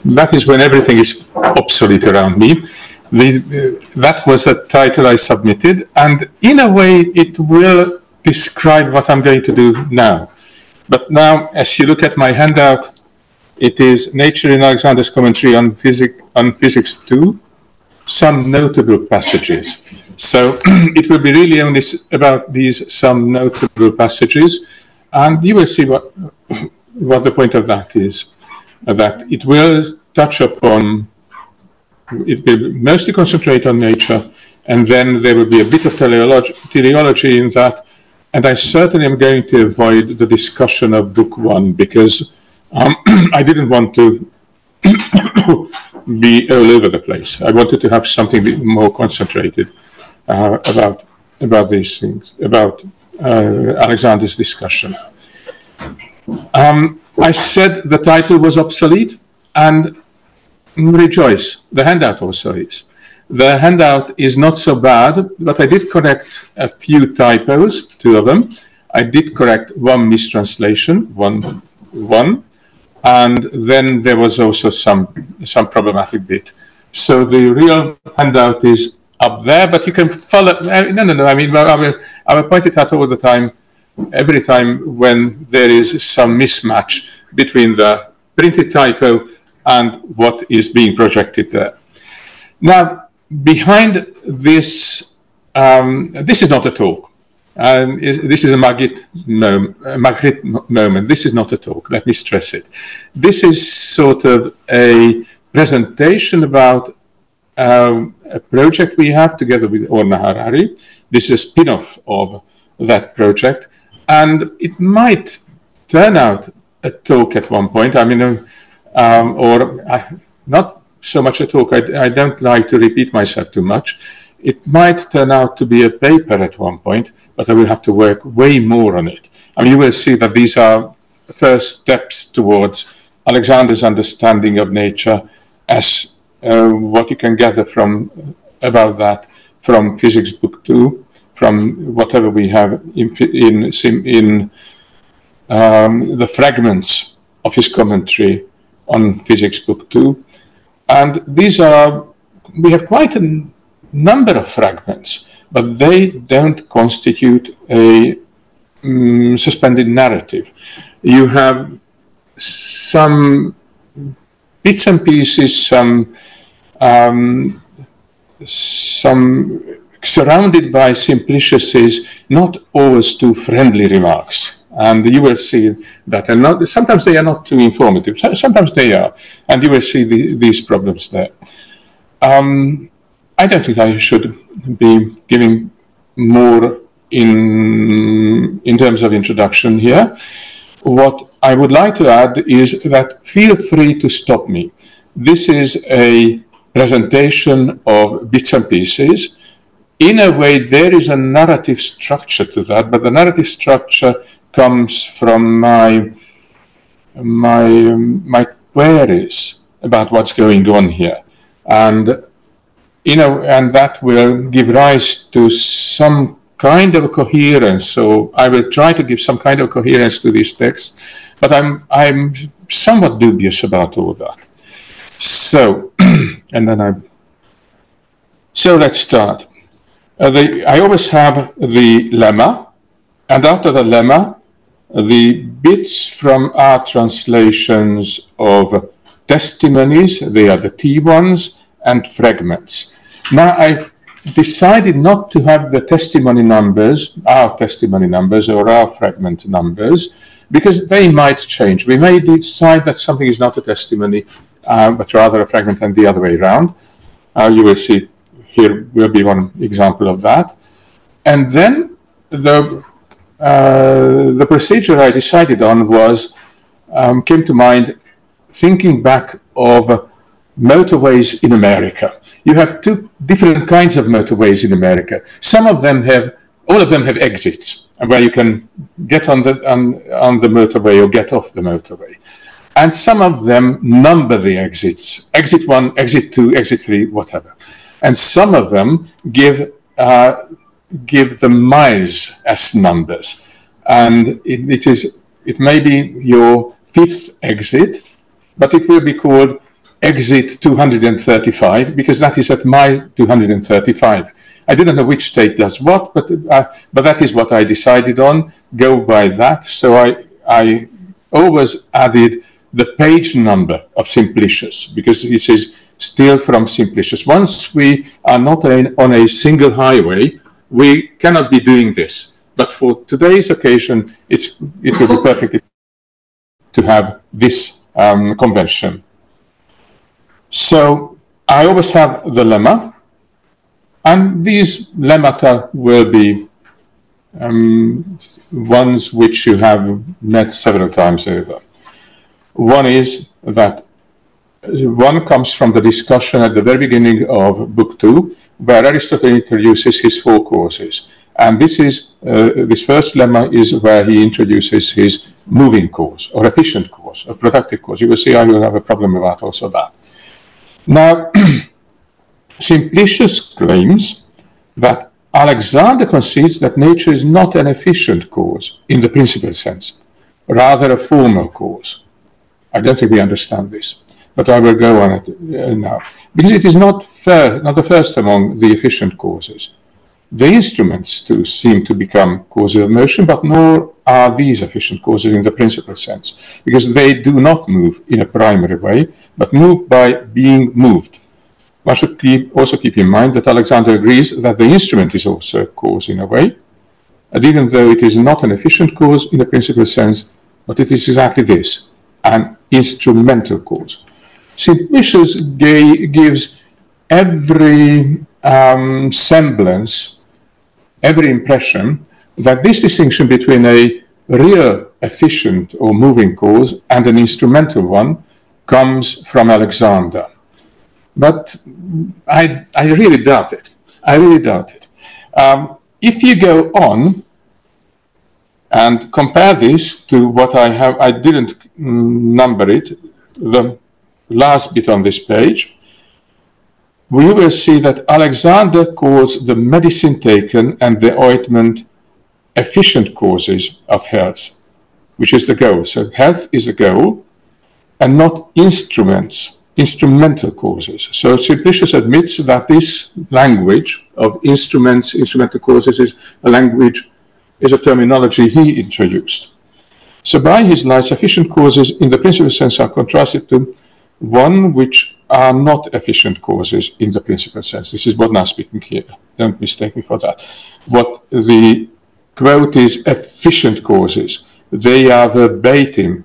that is when everything is obsolete around me. That was a title I submitted, and in a way it will describe what I'm going to do now. But now, as you look at my handout, it is Nature in Alexander's Commentary on Physics 2, some notable passages. So it will be really only about these some notable passages, and you will see what the point of that is. That it will touch upon, it will mostly concentrate on nature, and then there will be a bit of teleology in that. And I certainly am going to avoid the discussion of Book 1 because I didn't want to be all over the place. I wanted to have something more concentrated about these things, about Alexander's discussion. I said the title was obsolete, and rejoice, the handout also is. The handout is not so bad, but I did correct a few typos, 2 of them. I did correct one mistranslation, one, and then there was also some problematic bit. So the real handout is up there, but you can follow. No. I mean, I will point it out all the time, every time when there is some mismatch between the printed typo and what is being projected there. Now, behind this, this is not a talk. This is a Magritte moment. This is not a talk. Let me stress it. This is sort of a presentation about a project we have together with Orna Harari. This is a spin-off of that project, and it might turn out a talk at one point. I mean, not so much a talk. I don't like to repeat myself too much. It might turn out to be a paper at one point, but I will have to work way more on it. I mean, you will see that these are first steps towards Alexander's understanding of nature as what you can gather about that from Physics Book 2, from whatever we have in the fragments of his commentary on Physics Book 2. And these are, we have quite a number of fragments, but they don't constitute a suspended narrative. You have some bits and pieces, some surrounded by simplicities, not always too friendly remarks. And you will see that, and sometimes they are not too informative, sometimes they are, and you will see these problems there. I don't think I should be giving more in terms of introduction here. What I would like to add is that feel free to stop me. This is a presentation of bits and pieces. In a way, there is a narrative structure to that, but the narrative structure comes from my queries about what's going on here, and and that will give rise to some kind of coherence. So I will try to give some kind of coherence to these texts, but I'm somewhat dubious about all that. So so let's start. I always have the lemma, and after the lemma, the bits from our translations of testimonies, they are the T ones, and fragments. Now I've decided not to have the testimony numbers, our testimony numbers or our fragment numbers, because they might change. We may decide that something is not a testimony, but rather a fragment, and the other way around. You will see here will be one example of that. And then the procedure I decided on was, came to mind thinking back of motorways in America. You have two different kinds of motorways in America. Some of them have, all of them have exits, where you can get on the motorway or get off the motorway. And some of them number the exits, exit 1, exit 2, exit 3, whatever. And some of them give the miles as numbers. And it may be your 5th exit, but it will be called exit 235, because that is at my 235. I didn't know which state does what, but that is what I decided on. Go by that. So I always added the page number of Simplicius, because this is still from Simplicius. Once we are not on a single highway, we cannot be doing this. But for today's occasion, it will be perfectly to have this convention. So I always have the lemma, and these lemmata will be ones which you have met several times over. One is that one comes from the discussion at the very beginning of Book 2, where Aristotle introduces his 4 causes. And this first lemma is where he introduces his moving cause, or efficient cause, or productive cause. You will see I will have a problem about also that. Now, Simplicius claims that Alexander concedes that nature is not an efficient cause in the principal sense, rather a formal cause. I don't think we understand this, but I will go on it now. Because it is not the first among the efficient causes. The instruments too seem to become causes of motion, but nor are these efficient causes in the principal sense, because they do not move in a primary way, but move by being moved. One should also keep in mind that Alexander agrees that the instrument is also a cause in a way, and even though it is not an efficient cause in the principal sense, but it is exactly this, an instrumental cause. Simplicius gives every semblance, every impression that this distinction between a real efficient or moving cause and an instrumental one comes from Alexander. But I really doubt it. I really doubt it. If you go on and compare this to what I have, I didn't number it, the last bit on this page, we will see that Alexander calls the medicine taken and the ointment efficient causes of health, which is the goal. So health is the goal and not instrumental causes. So Simplicius admits that this language of instrumental causes is a terminology he introduced. So by his light, efficient causes in the principal sense are contrasted to one which are not efficient causes in the principal sense. This is Bodnár speaking here. Don't mistake me for that. What the quote is efficient causes. They are verbatim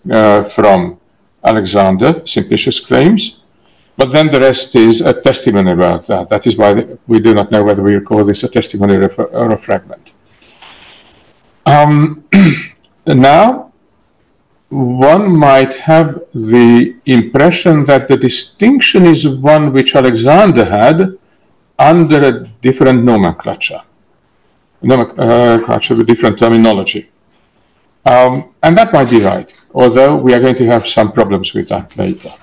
from Alexander, Simplicius claims, but then the rest is a testimony about that. That is why we do not know whether we call this a testimony or a fragment. Now, one might have the impression that the distinction is one which Alexander had under a different nomenclature with different terminology. And that might be right, although we are going to have some problems with that later.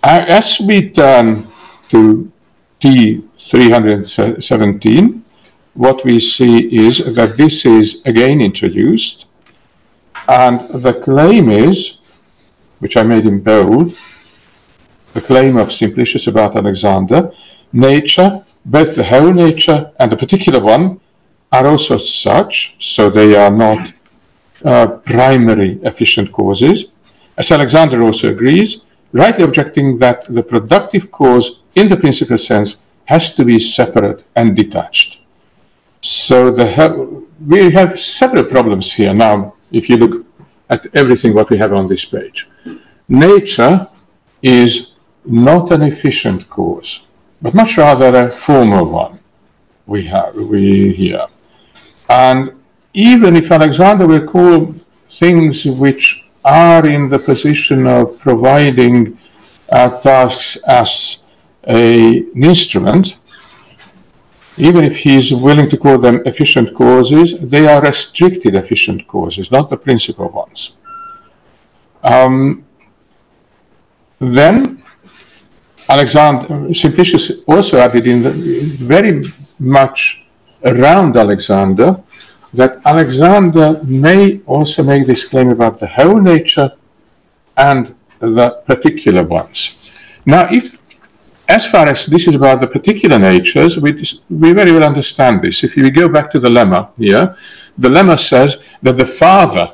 As we turn to T317, what we see is that this is again introduced, and the claim is, which I made in bold, the claim of Simplicius about Alexander, nature, both the whole nature and the particular one, are also such, so they are not primary efficient causes, as Alexander also agrees, rightly objecting that the productive cause in the principal sense has to be separate and detached. So we have several problems here now, if you look at everything what we have on this page. Nature is not an efficient cause, but much rather a formal one we hear. And even if Alexander will call things which are in the position of providing tasks as an instrument, even if he is willing to call them efficient causes, they are restricted efficient causes, not the principal ones. Then Simplicius also added in very much around Alexander that Alexander may also make this claim about the whole nature and the particular ones. Now, as far as this is about the particular natures, we very well understand this. If we go back to the lemma here, the lemma says that the father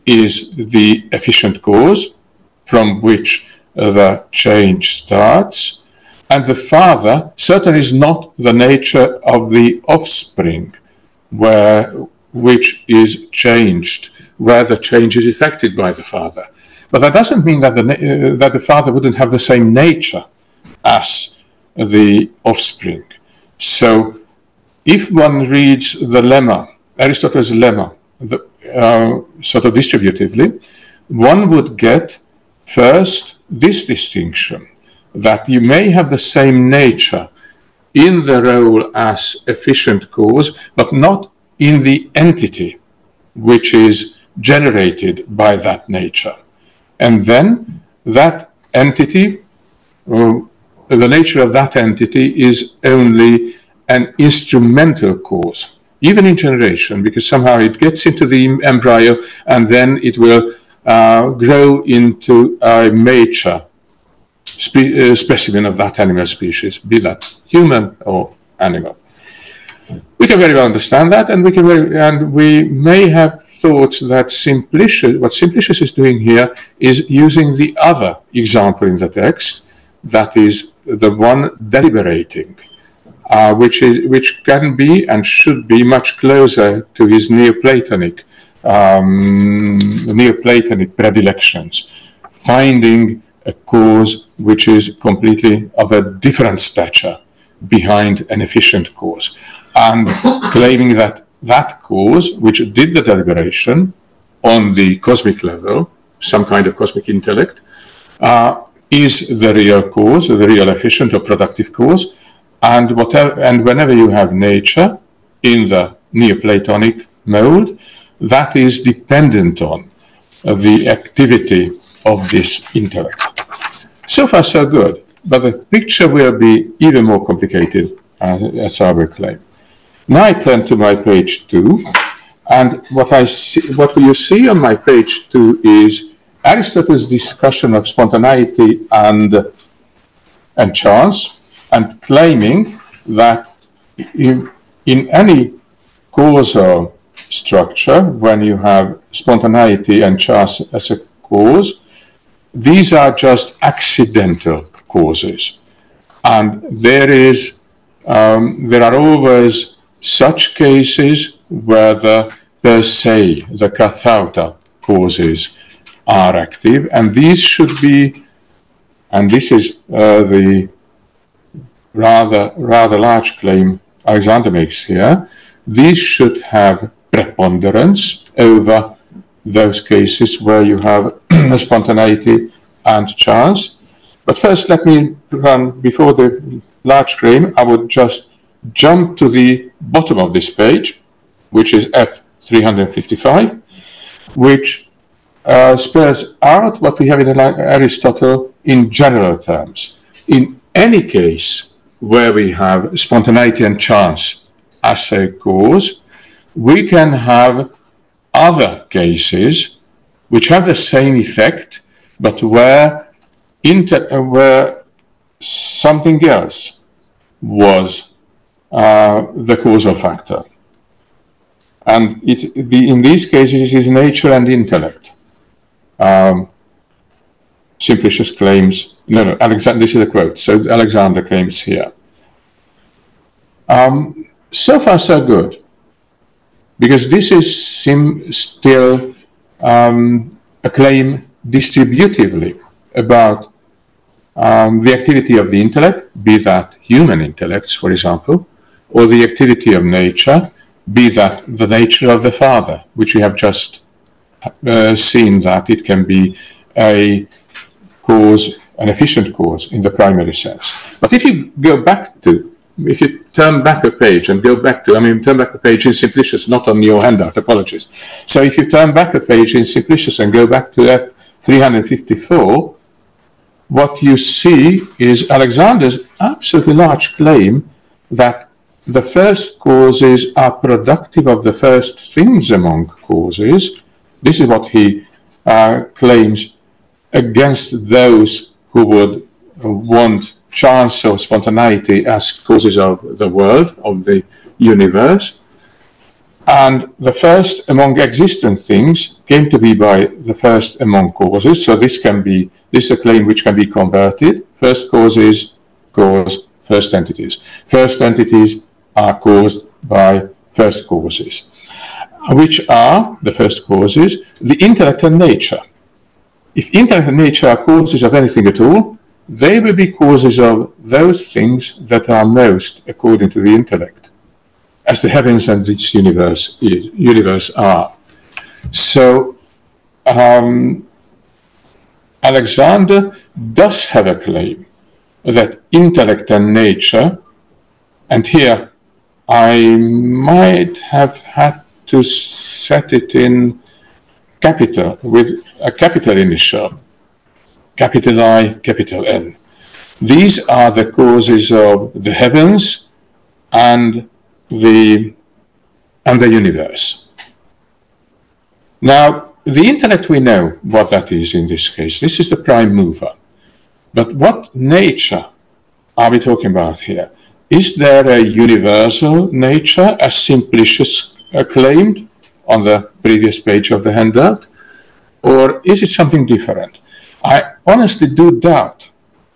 is the efficient cause from which the change starts, and the father certainly is not the nature of the offspring, which is changed, where the change is effected by the father. But that doesn't mean that the father wouldn't have the same nature as the offspring. So if one reads the lemma, Aristotle's lemma, sort of distributively, one would get first this distinction, that you may have the same nature in the role as efficient cause, but not in the entity which is generated by that nature. And then that entity, the nature of that entity is only an instrumental cause, even in generation, because somehow it gets into the embryo and then it will grow into a mature specimen of that animal species, be that human or animal. We can very well understand that, and we may have thoughts that what Simplicius is doing here is using the other example in the text, that is the one deliberating, which can be and should be much closer to his Neoplatonic predilections, finding a cause which is completely of a different stature behind an efficient cause, and claiming that that cause, which did the deliberation on the cosmic level, some kind of cosmic intellect, is the real cause, the real efficient or productive cause, and whenever you have nature in the Neoplatonic mode, that is dependent on the activity of this intellect. So far, so good, but the picture will be even more complicated, as I will claim. Now I turn to my page 2, and what you see on my page 2 is Aristotle's discussion of spontaneity and chance, and claiming that in any causal structure, when you have spontaneity and chance as a cause, these are just accidental causes, and there are always such cases where the per se, the kathauta causes are active, and these should be, and this is the rather large claim Alexander makes here, these should have preponderance over those cases where you have spontaneity and chance. But first, let me run, before the large claim, I would just jump to the bottom of this page, which is F355, which spells out what we have in Aristotle in general terms. In any case where we have spontaneity and chance as a cause, we can have other cases which have the same effect, but where something else was the causal factor. And in these cases, it is nature and intellect. Simplicius claims, Alexander, this is a quote, so Alexander claims here. So far, so good, because this is still a claim distributively about the activity of the intellect, be that human intellects, for example, or the activity of nature, be that the nature of the father, which we have just seen that it can be a cause, an efficient cause in the primary sense. But if you turn back a page and go back to, turn back a page in Simplicius, not on your handout, apologies. So if you turn back a page in Simplicius and go back to F354, what you see is Alexander's absolutely large claim that the first causes are productive of the first things among causes. This is what he claims against those who would want chance or spontaneity as causes of the world, of the universe. And the first among existent things came to be by the first among causes. So this is a claim which can be converted. First causes cause first entities. First entities are caused by first causes, which are, the first causes, the intellect and nature. If intellect and nature are causes of anything at all, they will be causes of those things that are most according to the intellect, as the heavens and this universe are. So Alexander does have a claim that intellect and nature, and here I might have had to set it in capital, with a capital initial, capital I, capital N. These are the causes of the heavens and the universe. Now, the intellect, we know what that is in this case. This is the prime mover. But what nature are we talking about here? Is there a universal nature, as Simplicius claimed on the previous page of the handout? Or is it something different? I honestly do doubt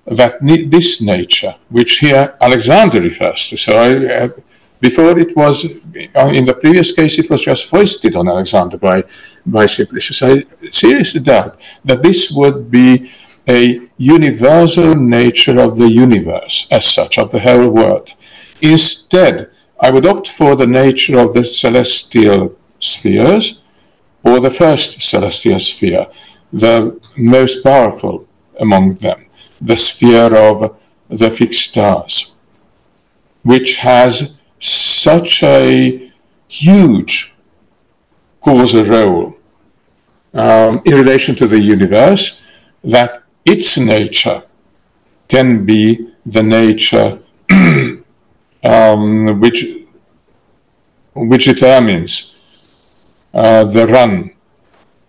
that this nature, which here Alexander refers to, so before it was, in the previous case, it was just foisted on Alexander by Simplicius. I seriously doubt that this would be a universal nature of the universe, as such, of the whole world. Instead, I would opt for the nature of the celestial spheres, or the first celestial sphere, the most powerful among them, the sphere of the fixed stars, which has such a huge causal role in relation to the universe that its nature can be the nature which determines the run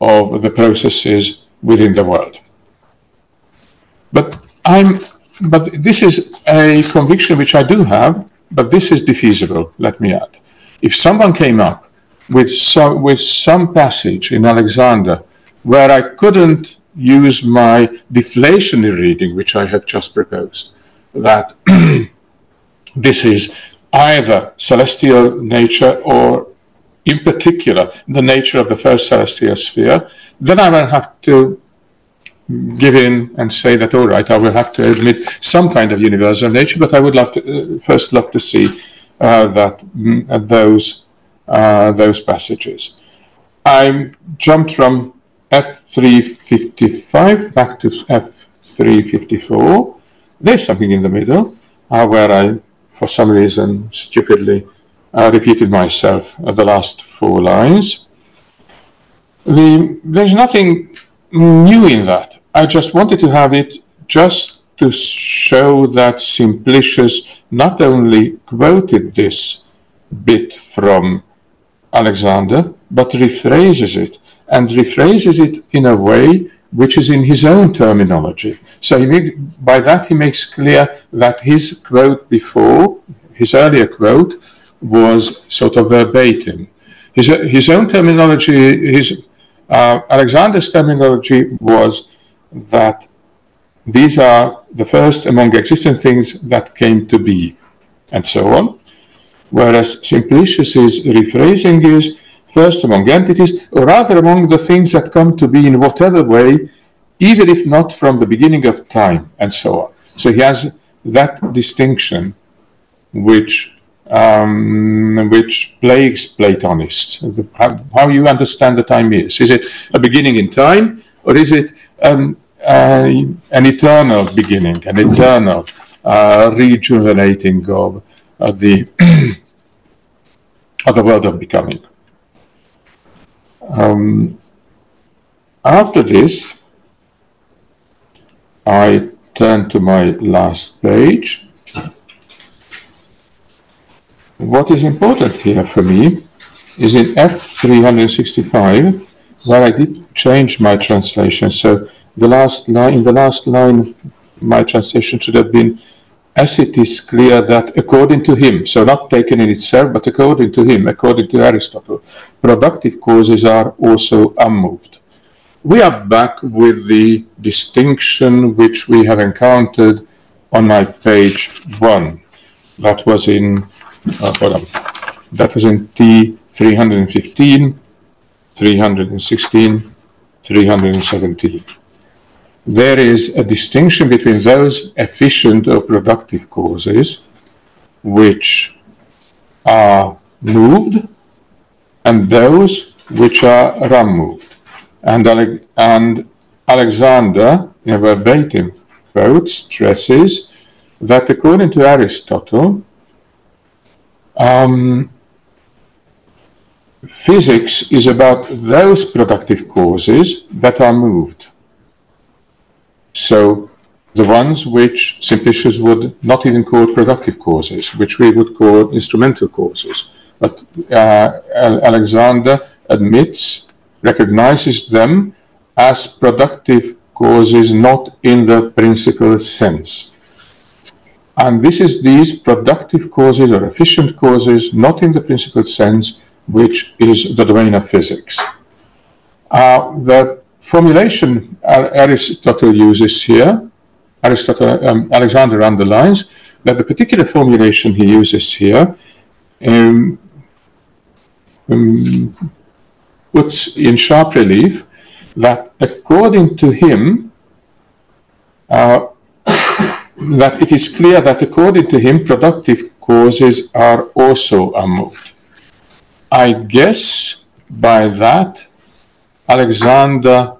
of the processes within the world. But this is a conviction which I do have, but this is defeasible, let me add. If someone came up with some passage in Alexander where I couldn't use my deflationary reading, which I have just proposed, that this is either celestial nature or, in particular, the nature of the first celestial sphere, then I will have to give in and say that, all right, I will have to admit some kind of universal nature, but I would first love to see those passages. I jumped from F355 back to F354. There's something in the middle where I, for some reason, stupidly repeated myself at the last 4 lines. There's nothing new in that. I just wanted to have it just to show that Simplicius not only quoted this bit from Alexander, but rephrases it, and rephrases it in a way which is in his own terminology. So by that he makes clear that his quote before, his earlier quote, was sort of verbatim. His own terminology, Alexander's terminology was that these are the first among existent things that came to be, and so on. Whereas Simplicius's rephrasing is first among entities, or rather among the things that come to be in whatever way, even if not from the beginning of time, and so on. So he has that distinction which plagues Platonists, how you understand the time is. Is it a beginning in time, or is it an eternal beginning, an eternal rejuvenating of the world of becoming? After this, I turn to my last page. What is important here for me is in F365, where I did change my translation. So the last line, in the last line, my translation should have been, as it is clear that according to him, so not taken in itself, but according to him, according to Aristotle, productive causes are also unmoved. We are back with the distinction which we have encountered on my page 1. That was in, that was in T 315, 316, 317. There is a distinction between those efficient or productive causes which are moved and those which are unmoved. And Alexander, in a verbatim quote, stresses that according to Aristotle, physics is about those productive causes that are moved. So the ones which Simplicius would not even call productive causes, which we would call instrumental causes. But Alexander admits, recognizes them as productive causes, not in the principal sense. And this is these productive causes or efficient causes, not in the principal sense, which is the domain of physics. The formulation Aristotle uses here, Alexander underlines that the particular formulation he uses here puts in sharp relief that according to him, that it is clear that according to him, productive causes are also unmoved. I guess by that, Alexander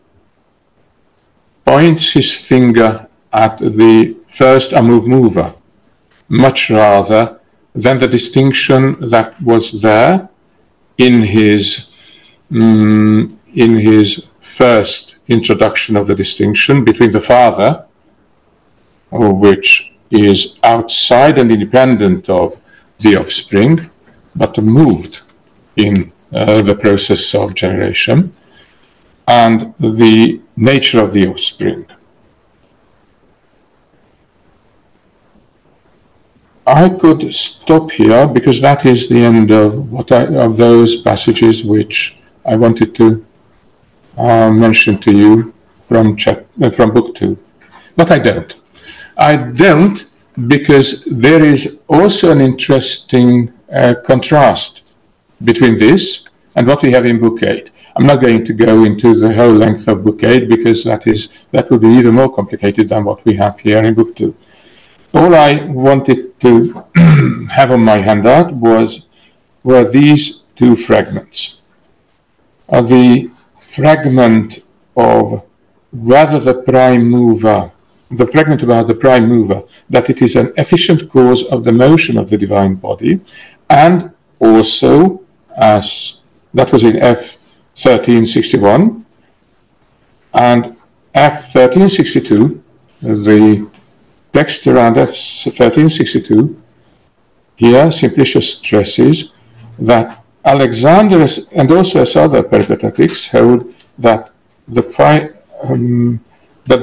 points his finger at the first unmoved mover, much rather than the distinction that was there in his first introduction of the distinction between the father, which is outside and independent of the offspring, but moved in the process of generation, and the nature of the offspring. I could stop here because that is the end of of those passages which I wanted to mention to you from book 2. But I don't. I don't because there is also an interesting contrast between this and what we have in book 8. I'm not going to go into the whole length of book 8 because that would be even more complicated than what we have here in book 2. All I wanted to have on my handout were these two fragments. The fragment of whether the prime mover, the fragment about the prime mover, that it is an efficient cause of the motion of the divine body, and also, as that was in F 1361, and F 1362, the text around F 1362, here Simplicius stresses that Alexander and also as other peripatetics hold that the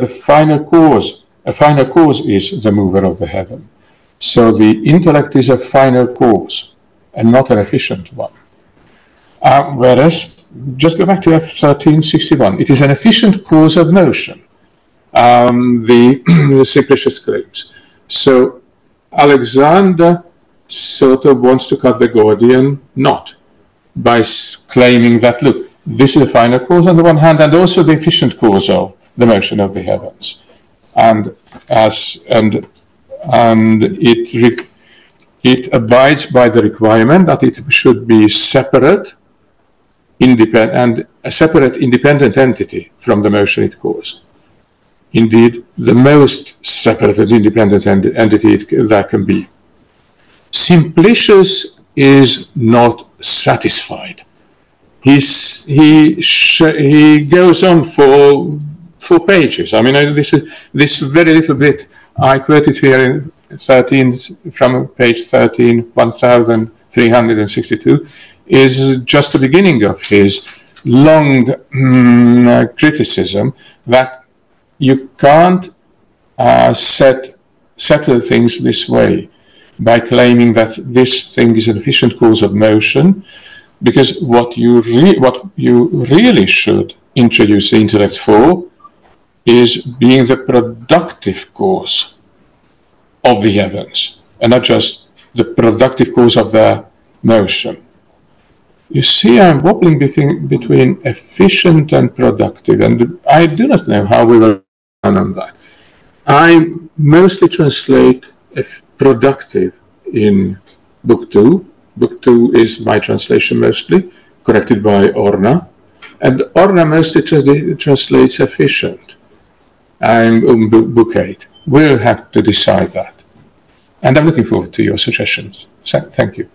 final cause, a final cause is the mover of the heaven. So the intellect is a final cause and not an efficient one. Whereas, just go back to F 1361, it is an efficient cause of motion. The Simplicius claims. So Alexander sort of wants to cut the Gordian knot by claiming that, look, this is the final cause on the one hand, and also the efficient cause of the motion of the heavens, and it abides by the requirement that it should be separate, independent, a separate independent entity from the motion it caused. Indeed, the most separate and independent entity that can be. Simplicius is not satisfied. He goes on for pages. I mean, this very little bit I quoted here in 13 from page 13, 1362, is just the beginning of his long criticism that you can't settle things this way by claiming that this thing is an efficient cause of motion, because what you really should introduce the intellect for is being the productive cause of the heavens, and not just the productive cause of their motion. You see, I'm wobbling between efficient and productive, and I do not know how we will run on that. I mostly translate productive in book 2. Book 2 is my translation mostly, corrected by Orna. And Orna mostly translates efficient. I'm on book 8. We'll have to decide that. And I'm looking forward to your suggestions. So, thank you.